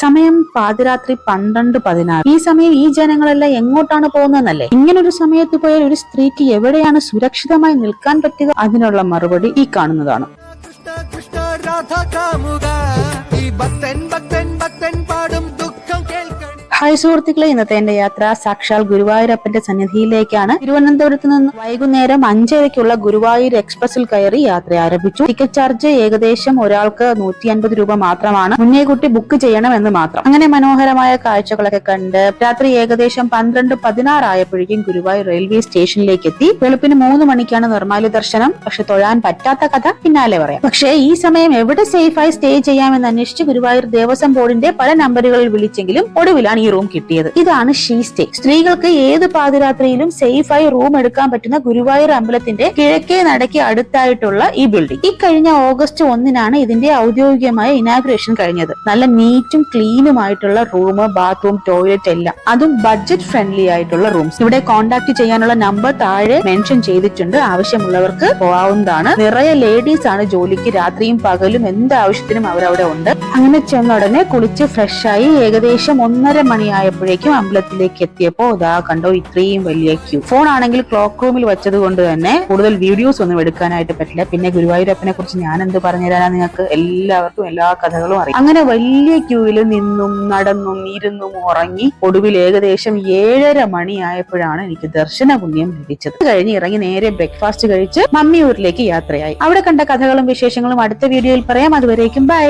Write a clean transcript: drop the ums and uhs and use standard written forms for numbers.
സമയം പാതിരാത്രി 12:16. ഈ സമയം ഈ ജനങ്ങളെല്ലാം എങ്ങോട്ടാണ് പോകുന്നതെന്നല്ലേ? ഇങ്ങനൊരു സമയത്ത് പോയാൽ ഒരു സ്ത്രീക്ക് എവിടെയാണ് സുരക്ഷിതമായി നിൽക്കാൻ പറ്റുക? അതിനുള്ള മറുപടി ഈ കാണുന്നതാണ്. ഹായ് സുഹൃത്തുക്കളെ, ഇന്നത്തെ എന്റെ യാത്ര സാക്ഷാൽ ഗുരുവായൂരപ്പന്റെ സന്നിധിയിലേക്കാണ്. തിരുവനന്തപുരത്ത് നിന്ന് വൈകുന്നേരം 5:30 ഗുരുവായൂർ എക്സ്പ്രസിൽ കയറി യാത്ര ആരംഭിച്ചു. ടിക്കറ്റ് ചാർജ് ഏകദേശം ഒരാൾക്ക് 150 രൂപ മാത്രമാണ്. മുന്നേ കൂട്ടി ബുക്ക് ചെയ്യണം എന്ന് മാത്രം. അങ്ങനെ മനോഹരമായ കാഴ്ചകളൊക്കെ കണ്ട് രാത്രി ഏകദേശം 12:16 ആയപ്പോഴേക്കും ഗുരുവായൂർ റെയിൽവേ സ്റ്റേഷനിലേക്ക് എത്തി. വെളുപ്പിന് 3 മണിക്കാണ് നിർമ്മാല്യ ദർശനം. പക്ഷെ തൊഴാൻ പറ്റാത്ത കഥ പിന്നാലെ പറയാം. പക്ഷേ ഈ സമയം എവിടെ സേഫായി സ്റ്റേ ചെയ്യാമെന്ന് അന്വേഷിച്ച് ഗുരുവായൂർ ദേവസ്വം ബോർഡിന്റെ പല നമ്പറുകളിൽ വിളിച്ചെങ്കിലും ഒടുവിലാണ് റൂം കിട്ടിയത്. ഇതാണ് ഷീ സ്റ്റേ. സ്ത്രീകൾക്ക് ഏത് പാതിരാത്രിയിലും സേഫായി റൂം എടുക്കാൻ പറ്റുന്ന ഗുരുവായൂർ അമ്പലത്തിന്റെ കിഴക്കേ നടയ്ക്ക് അടുത്തായിട്ടുള്ള ഈ ബിൽഡിംഗ്. ഈ കഴിഞ്ഞ ഓഗസ്റ്റ് 1-നാണ് ഇതിന്റെ ഔദ്യോഗികമായ ഇനാഗുറേഷൻ കഴിഞ്ഞത്. നല്ല നീറ്റും ക്ലീനുമായിട്ടുള്ള റൂം, ബാത്റൂം, ടോയ്ലറ്റ് എല്ലാം, അതും ബഡ്ജറ്റ് ഫ്രണ്ട്ലി ആയിട്ടുള്ള റൂംസ്. ഇവിടെ കോൺടാക്ട് ചെയ്യാനുള്ള നമ്പർ താഴെ മെൻഷൻ ചെയ്തിട്ടുണ്ട്. ആവശ്യമുള്ളവർക്ക് പോവാവുന്നതാണ്. നിറയെ ലേഡീസ് ആണ് ജോലിക്ക്. രാത്രിയും പകലും എന്ത് ആവശ്യത്തിനും അവരവിടെ ഉണ്ട്. അങ്ങനെ ചെന്ന ഉടനെ കുളിച്ച് ഫ്രഷായി ഏകദേശം 1:30 മണിയായപ്പോഴേക്കും അമ്പലത്തിലേക്ക് എത്തിയപ്പോ ഇതാ കണ്ടോ, ഇത്രയും വലിയ ക്യൂ. ഫോൺ ആണെങ്കിൽ ക്ലോക്ക് റൂമിൽ വെച്ചത് കൊണ്ട് തന്നെ കൂടുതൽ വീഡിയോസ് ഒന്നും എടുക്കാനായിട്ട് പറ്റില്ല. പിന്നെ ഗുരുവായൂരപ്പനെ കുറിച്ച് ഞാൻ എന്ത് പറഞ്ഞുതരാനാ? നിങ്ങൾക്ക് എല്ലാവർക്കും എല്ലാ കഥകളും അറിയാം. അങ്ങനെ വലിയ ക്യൂവിൽ നിന്നും നടന്നും ഇരുന്നും ഉറങ്ങി ഒടുവിൽ ഏകദേശം 7:30 മണിയായപ്പോഴാണ് എനിക്ക് ദർശന പുണ്യം ലഭിച്ചത്. കഴിഞ്ഞ് ഇറങ്ങി നേരെ ബ്രേക്ക്ഫാസ്റ്റ് കഴിച്ച് മമ്മിയൂരിലേക്ക് യാത്രയായി. അവിടെ കണ്ട കഥകളും വിശേഷങ്ങളും അടുത്ത വീഡിയോയിൽ പറയാം. അതുവരേക്കും ബൈ.